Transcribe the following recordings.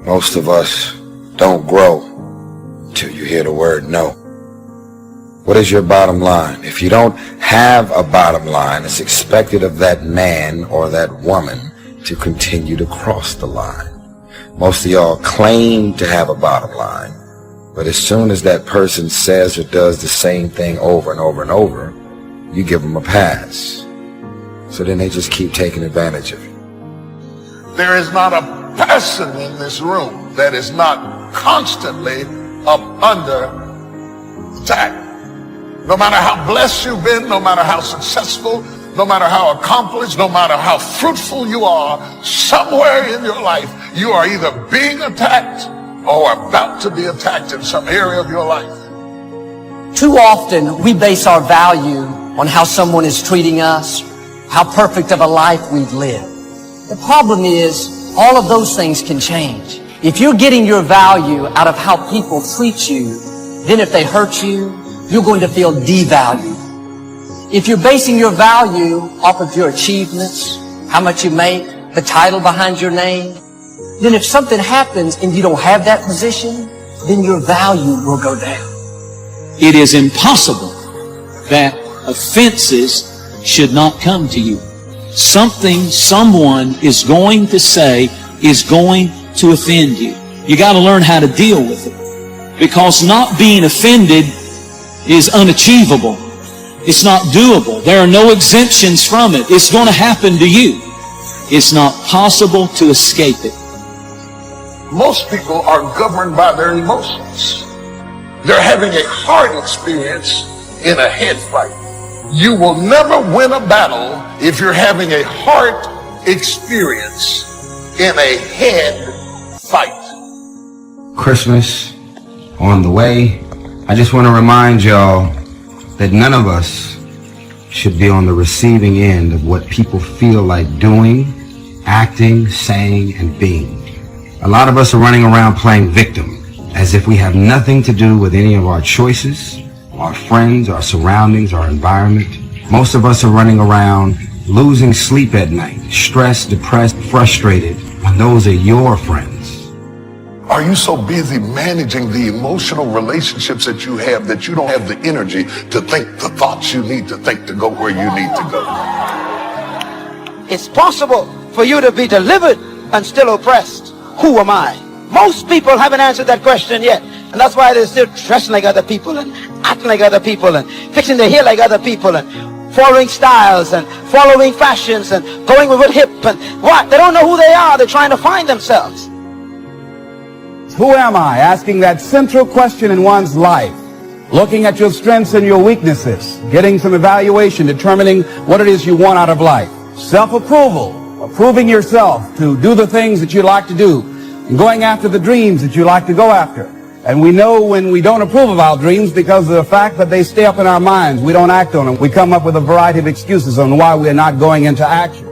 Most of us don't grow till you hear the word no. What is your bottom line? If you don't have a bottom line, it's expected of that man or that woman to continue to cross the line. Most of y'all claim to have a bottom line, but as soon as that person says or does the same thing over and over and over, you give them a pass. So then they just keep taking advantage of you. There is not a person in this room that is not constantly up under attack. No matter how blessed you've been, no matter how successful, no matter how accomplished, no matter how fruitful you are, somewhere in your life, you are either being attacked or about to be attacked in some area of your life. Too often, we base our value on how someone is treating us, how perfect of a life we've lived. The problem is, all of those things can change. If you're getting your value out of how people treat you, then if they hurt you, you're going to feel devalued. If you're basing your value off of your achievements, how much you make, the title behind your name, then if something happens and you don't have that position, then your value will go down. It is impossible that offenses should not come to you. Something someone is going to say is going to offend you. You got to learn how to deal with it. Because not being offended is unachievable. It's not doable. There are no exemptions from it. It's going to happen to you. It's not possible to escape it. Most people are governed by their emotions. They're having a heart experience in a head fight. You will never win a battle if you're having a heart experience in a head fight. Christmas on the way. I just want to remind y'all that none of us should be on the receiving end of what people feel like doing, acting, saying, and being. A lot of us are running around playing victim, as if we have nothing to do with any of our choices, our friends, our surroundings, our environment. Most of us are running around losing sleep at night, stressed, depressed, frustrated, when those are your friends. Are you so busy managing the emotional relationships that you have that you don't have the energy to think the thoughts you need to think to go where you need to go? It's possible for you to be delivered and still oppressed. Who am I? Most people haven't answered that question yet. And that's why they're still dressing like other people and acting like other people and fixing their hair like other people and following styles and following fashions and going with it hip and what? They don't know who they are. They're trying to find themselves. Who am I? Asking that central question in one's life. Looking at your strengths and your weaknesses. Getting some evaluation, determining what it is you want out of life. Self-approval. Approving yourself to do the things that you like to do. And going after the dreams that you like to go after. And we know when we don't approve of our dreams because of the fact that they stay up in our minds. We don't act on them. We come up with a variety of excuses on why we're not going into action.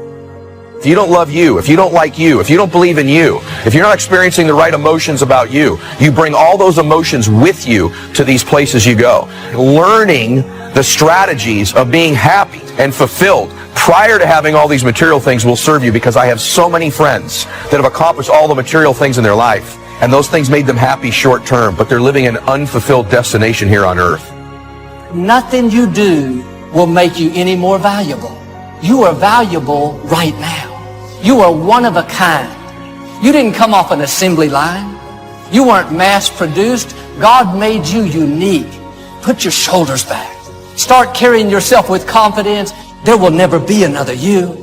If you don't love you, if you don't like you, if you don't believe in you, if you're not experiencing the right emotions about you, you bring all those emotions with you to these places you go. Learning the strategies of being happy and fulfilled prior to having all these material things will serve you, because I have so many friends that have accomplished all the material things in their life, and those things made them happy short term, but they're living an unfulfilled destination here on earth. Nothing you do will make you any more valuable. You are valuable right now. You are one of a kind. You didn't come off an assembly line. You weren't mass-produced. God made you unique. Put your shoulders back. Start carrying yourself with confidence. There will never be another you.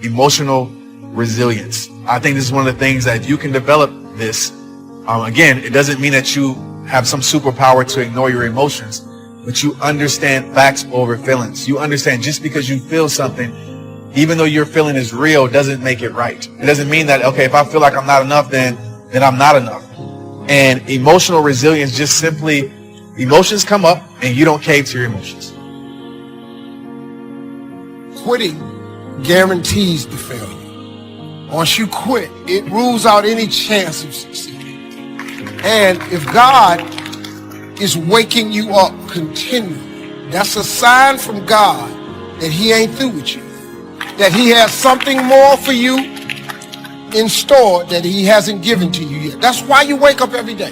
Emotional resilience. I think this is one of the things that if you can develop this, again, it doesn't mean that you have some superpower to ignore your emotions, but you understand facts over feelings. You understand just because you feel something, even though your feeling is real, doesn't make it right. It doesn't mean that, okay, if I feel like I'm not enough, then I'm not enough. And emotional resilience, just simply, emotions come up and you don't cave to your emotions. Quitting guarantees the failure. Once you quit, it rules out any chance of succeeding. And if God is waking you up continually, that's a sign from God that he ain't through with you, that he has something more for you in store that he hasn't given to you yet. That's why you wake up every day.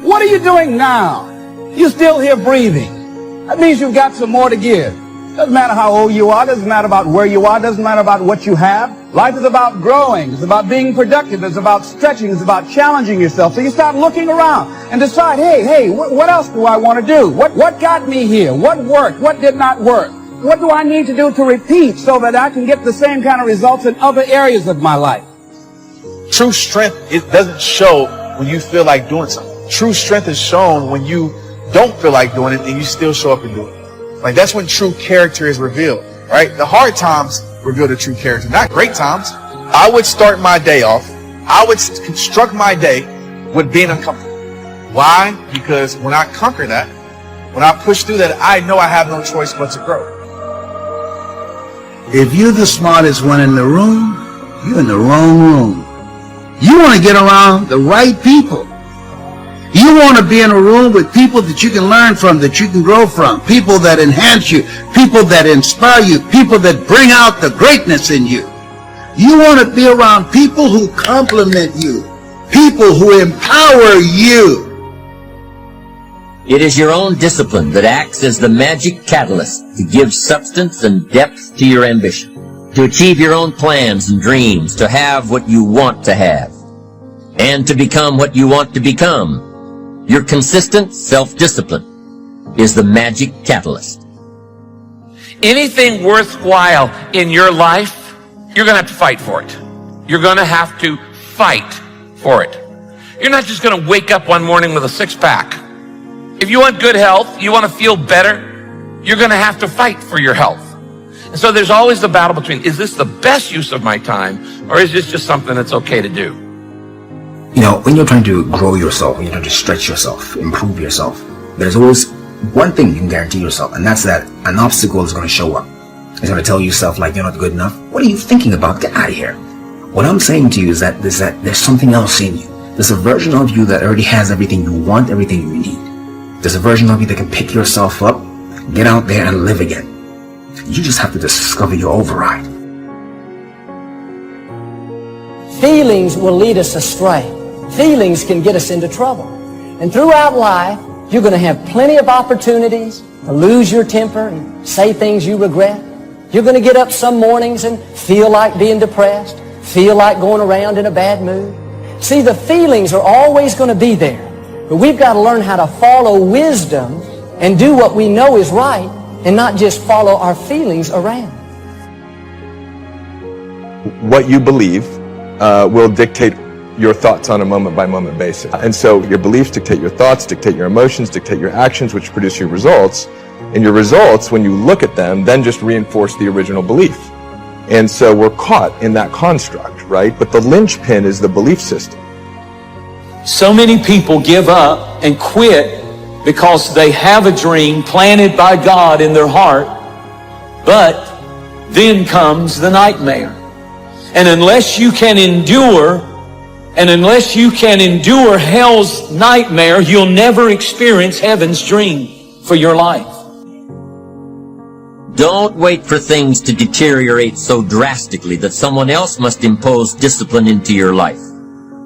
What are you doing now? You're still here breathing. That means you've got some more to give. Doesn't matter how old you are, doesn't matter about where you are, doesn't matter about what you have. Life is about growing, it's about being productive, it's about stretching, it's about challenging yourself. So you start looking around and decide, hey, what else do I want to do? What got me here? What worked? What did not work? What do I need to do to repeat so that I can get the same kind of results in other areas of my life? True strength, it doesn't show when you feel like doing something. True strength is shown when you don't feel like doing it and you still show up and do it. Like, that's when true character is revealed, right? The hard times reveal the true character, not great times. I would start my day off, I would construct my day with being uncomfortable. Why? Because when I conquer that, when I push through that, I know I have no choice but to grow. If you're the smartest one in the room, you're in the wrong room. You want to get around the right people. You want to be in a room with people that you can learn from, that you can grow from, people that enhance you, people that inspire you, people that bring out the greatness in you. You want to be around people who compliment you, people who empower you. It is your own discipline that acts as the magic catalyst to give substance and depth to your ambition, to achieve your own plans and dreams, to have what you want to have, and to become what you want to become. Your consistent self-discipline is the magic catalyst. Anything worthwhile in your life, you're going to have to fight for it. You're going to have to fight for it. You're not just going to wake up one morning with a six-pack. If you want good health, you want to feel better, you're going to have to fight for your health. And so there's always the battle between, is this the best use of my time, or is this just something that's okay to do? You know, when you're trying to grow yourself, when you're trying to stretch yourself, improve yourself, there's always one thing you can guarantee yourself, and that's that an obstacle is going to show up. It's going to tell yourself, like, you're not good enough. What are you thinking about? Get out of here. What I'm saying to you is that there's something else in you. There's a version of you that already has everything you want, everything you need. There's a version of you that can pick yourself up, get out there and live again. You just have to discover your override. Feelings will lead us astray. Feelings can get us into trouble. And throughout life, you're going to have plenty of opportunities to lose your temper and say things you regret. You're going to get up some mornings and feel like being depressed, feel like going around in a bad mood. See, the feelings are always going to be there. But we've got to learn how to follow wisdom and do what we know is right and not just follow our feelings around. What you believe will dictate your thoughts on a moment-by-moment basis. And so your beliefs dictate your thoughts, dictate your emotions, dictate your actions, which produce your results. And your results, when you look at them, then just reinforce the original belief. And so we're caught in that construct, right? But the linchpin is the belief system. So many people give up and quit because they have a dream planted by God in their heart, but then comes the nightmare. And unless you can endure hell's nightmare, you'll never experience heaven's dream for your life. Don't wait for things to deteriorate so drastically that someone else must impose discipline into your life.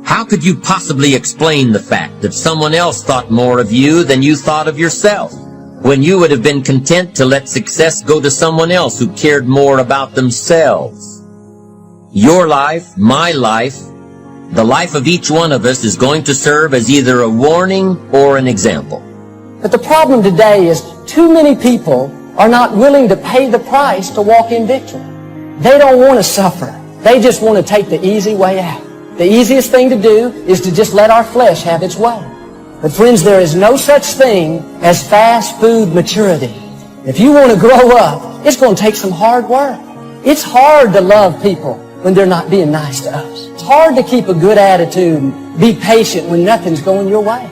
How could you possibly explain the fact that someone else thought more of you than you thought of yourself, when you would have been content to let success go to someone else who cared more about themselves? Your life, my life, the life of each one of us is going to serve as either a warning or an example. But the problem today is too many people are not willing to pay the price to walk in victory. They don't want to suffer. They just want to take the easy way out. The easiest thing to do is to just let our flesh have its way. But friends, there is no such thing as fast food maturity. If you want to grow up, it's going to take some hard work. It's hard to love people when they're not being nice to us. It's hard to keep a good attitude and be patient when nothing's going your way.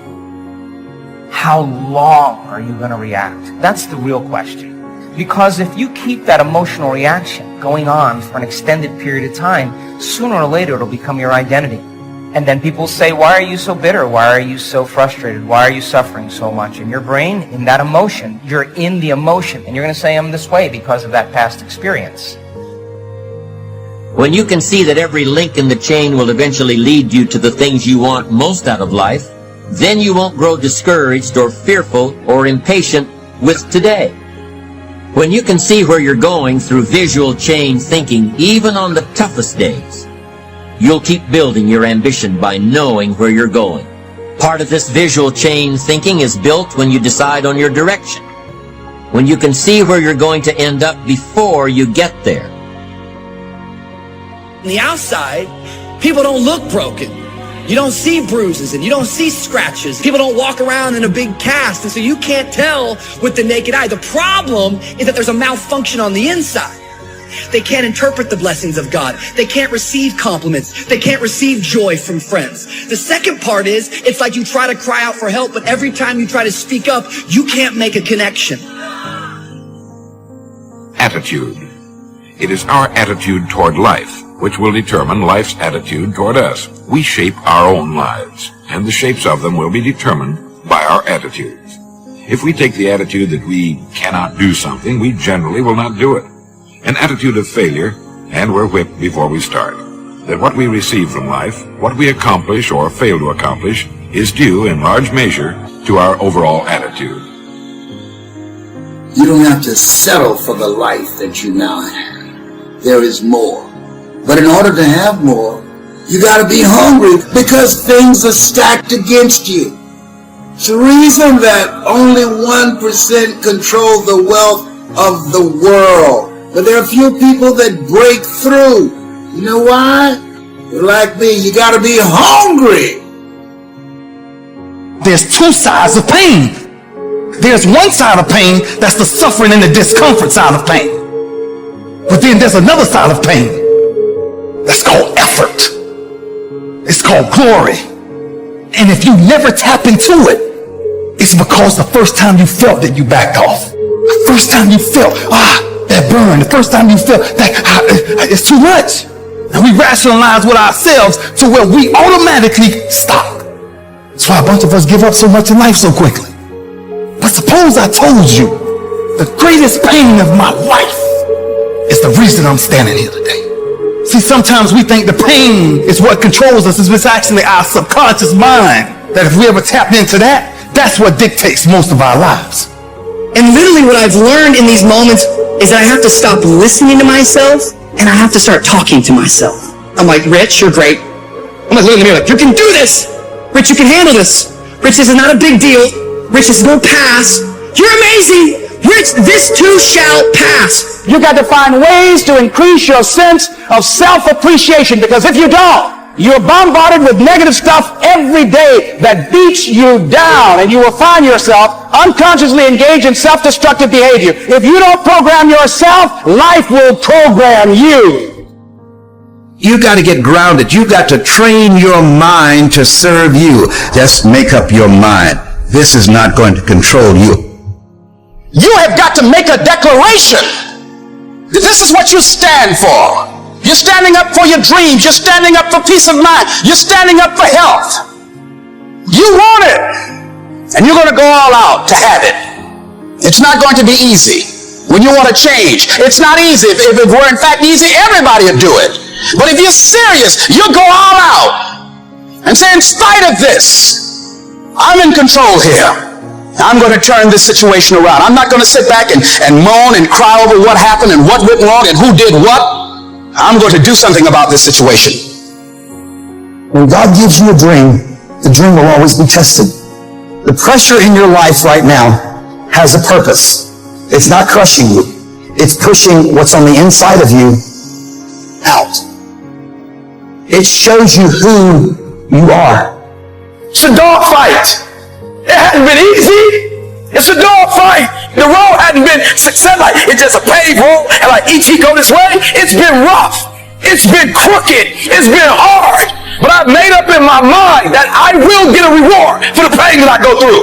How long are you going to react? That's the real question. Because if you keep that emotional reaction going on for an extended period of time, sooner or later it'll become your identity. And then people say, why are you so bitter? Why are you so frustrated? Why are you suffering so much? And your brain, in that emotion, you're in the emotion. And you're going to say, I'm this way because of that past experience. When you can see that every link in the chain will eventually lead you to the things you want most out of life, then you won't grow discouraged or fearful or impatient with today. When you can see where you're going through visual chain thinking, even on the toughest days, you'll keep building your ambition by knowing where you're going. Part of this visual chain thinking is built when you decide on your direction, when you can see where you're going to end up before you get there. On the outside, people don't look broken. You don't see bruises and you don't see scratches. People don't walk around in a big cast, and so you can't tell with the naked eye. The problem is that there's a malfunction on the inside. They can't interpret the blessings of God. They can't receive compliments. They can't receive joy from friends. The second part is, it's like you try to cry out for help, but every time you try to speak up, you can't make a connection. Attitude. It is our attitude toward life which will determine life's attitude toward us. We shape our own lives, and the shapes of them will be determined by our attitudes. If we take the attitude that we cannot do something, we generally will not do it. An attitude of failure, and we're whipped before we start. That what we receive from life, what we accomplish or fail to accomplish, is due in large measure to our overall attitude. You don't have to settle for the life that you now have. There is more. But in order to have more, you got to be hungry because things are stacked against you. It's the reason that only 1% control the wealth of the world. But there are a few people that break through. You know why? You're like me, you got to be hungry. There's two sides of pain. There's one side of pain that's the suffering and the discomfort side of pain. But then there's another side of pain that's called effort. It's called glory. And if you never tap into it, it's because the first time you felt that you backed off. The first time you felt, that burn. The first time you felt that it's too much. And we rationalize with ourselves to where we automatically stop. That's why a bunch of us give up so much in life so quickly. But suppose I told you the greatest pain of my life is the reason I'm standing here today. See, sometimes we think the pain is what controls us. It's actually our subconscious mind that if we ever tapped into that, that's what dictates most of our lives. And literally what I've learned in these moments is that I have to stop listening to myself and I have to start talking to myself. I'm like, Rich, you're great. I'm like, looking at me like, you can do this. Rich, you can handle this. Rich, this is not a big deal. Rich, this will pass. You're amazing. Rich, this too shall pass. You got to find ways to increase your sense of self-appreciation, because if you don't, you're bombarded with negative stuff every day that beats you down, and you will find yourself unconsciously engaged in self-destructive behavior. If you don't program yourself, life will program you. You got to get grounded. You got to train your mind to serve you. Just make up your mind. This is not going to control you. You have got to make a declaration. This is what you stand for. You're standing up for your dreams. You're standing up for peace of mind. You're standing up for health. You want it. And you're going to go all out to have it. It's not going to be easy. When you want to change, it's not easy. If it were in fact easy, everybody would do it. But if you're serious, you'll go all out and say, in spite of this, I'm in control here. I'm going to turn this situation around. I'm not going to sit back and moan and cry over what happened and what went wrong and who did what. I'm going to do something about this situation. When God gives you a dream, the dream will always be tested. The pressure in your life right now has a purpose. It's not crushing you. It's pushing what's on the inside of you out. It shows you who you are. It's a dog fight. It hadn't been easy. It's a dog fight. The road hadn't been success. Like it's just a paved road, and like E.T. go this way. It's been rough. It's been crooked. It's been hard. But I've made up in my mind that I will get a reward for the pain that I go through.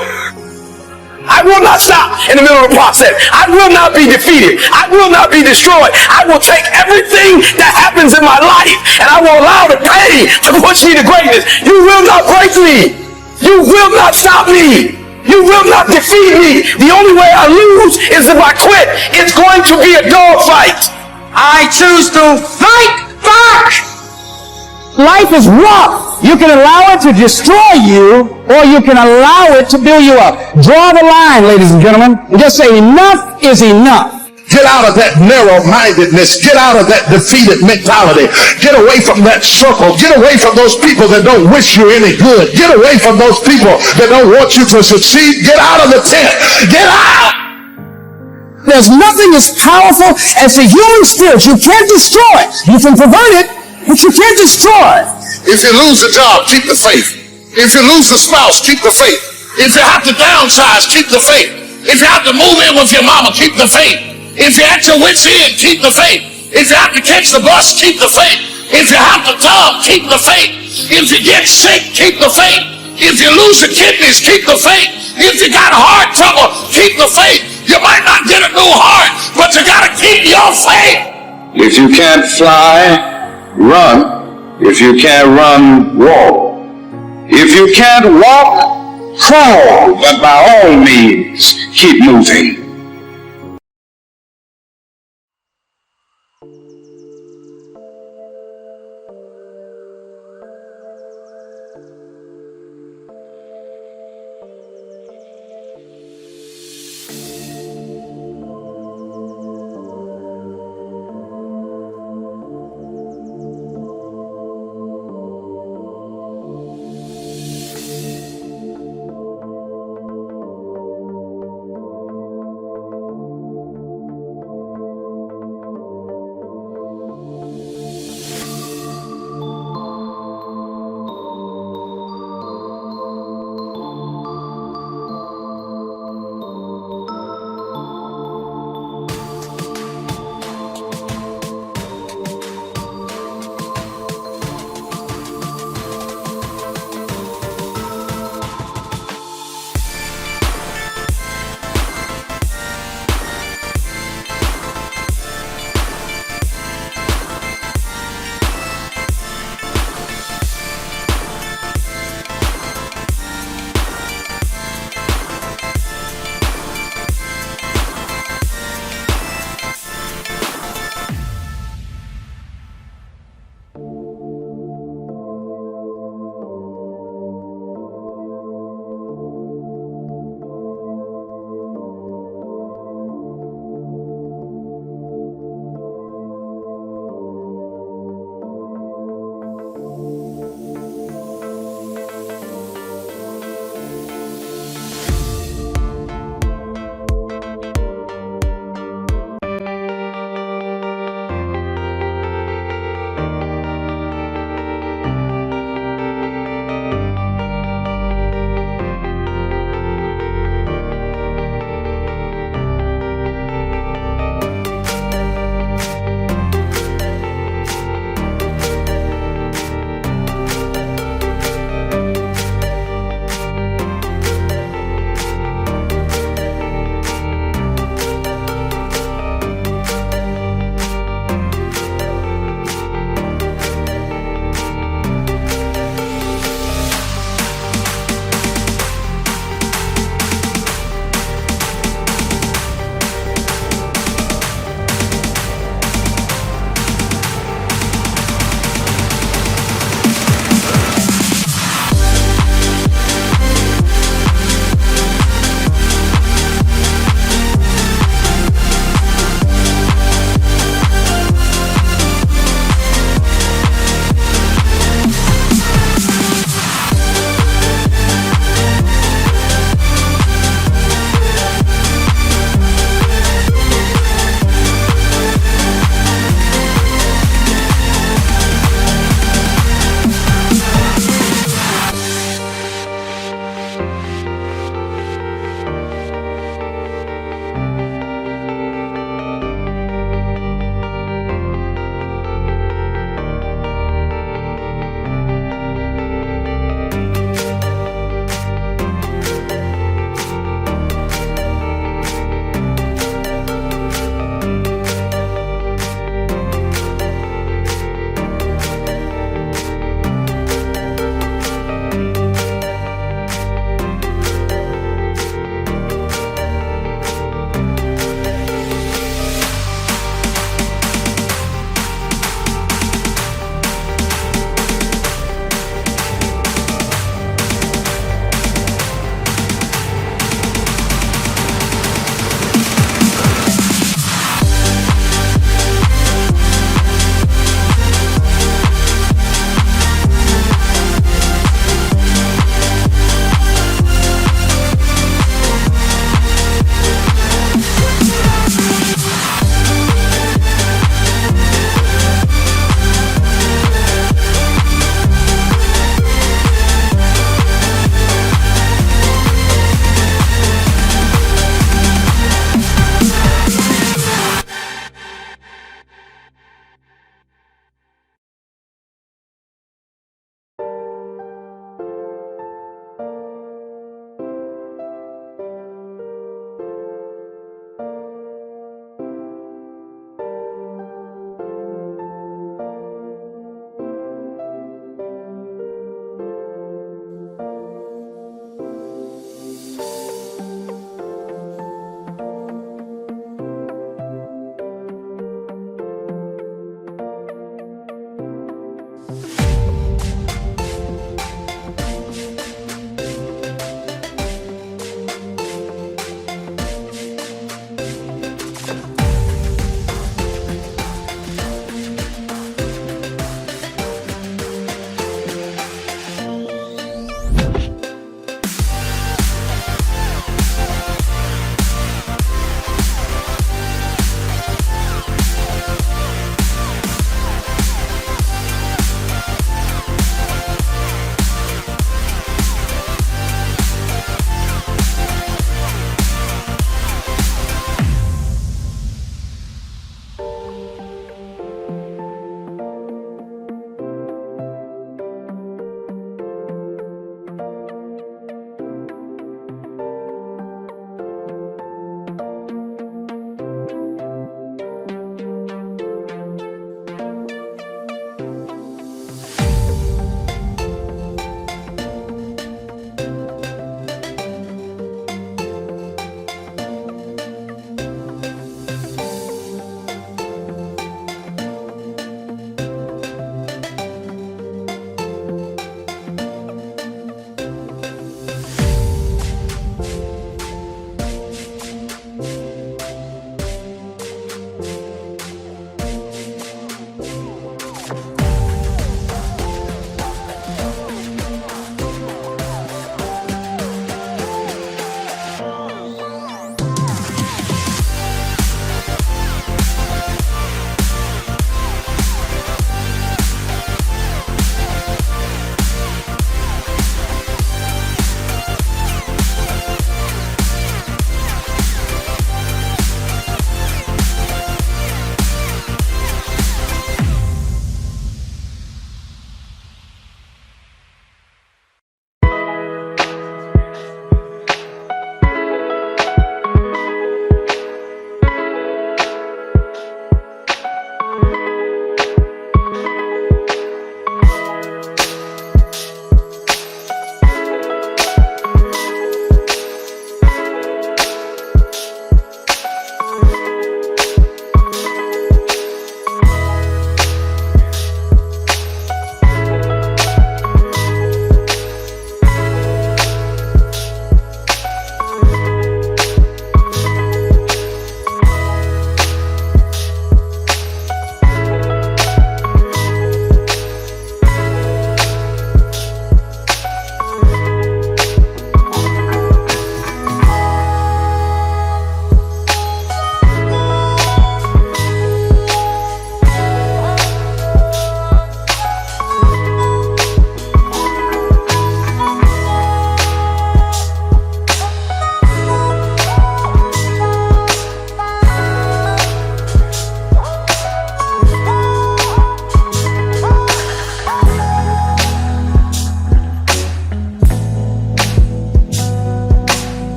I will not stop in the middle of the process. I will not be defeated. I will not be destroyed. I will take everything that happens in my life and I will allow the pain to push me to greatness. You will not break me. You will not stop me. You will not defeat me. The only way I lose is if I quit. It's going to be a dog fight. I choose to fight Fuck! Life is rough. You can allow it to destroy you, or you can allow it to build you up. Draw the line, ladies and gentlemen, and just say enough is enough. Get out of that narrow-mindedness. Get out of that defeated mentality. Get away from that circle. Get away from those people that don't wish you any good. Get away from those people that don't want you to succeed. Get out of the tent. Get out! There's nothing as powerful as the human spirit. You can't destroy it. You can pervert it, but you can't destroy it. If you lose a job, keep the faith. If you lose a spouse, keep the faith. If you have to downsize, keep the faith. If you have to move in with your mama, keep the faith. If you're at your wit's end, keep the faith. If you have to catch the bus, keep the faith. If you have to tub, keep the faith. If you get sick, keep the faith. If you lose the kidneys, keep the faith. If you got heart trouble, keep the faith. You might not get a new heart, but you got to keep your faith. If you can't fly, run. If you can't run, walk. If you can't walk, crawl. But by all means, keep moving.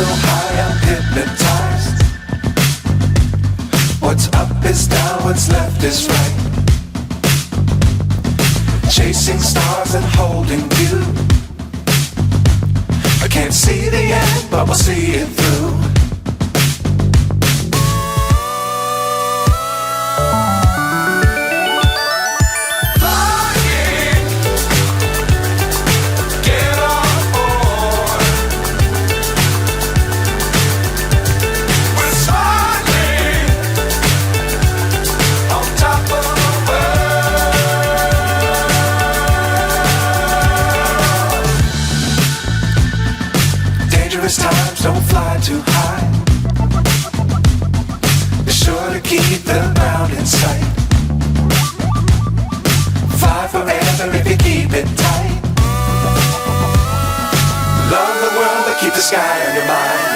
so high I'm hypnotized. What's up is down, what's left is right. Chasing stars and holding you. I can't see the end, but we'll see it through. Times don't fly too high. Be sure to keep the ground in sight. Fly forever if you keep it tight. Love the world but keep the sky on your mind.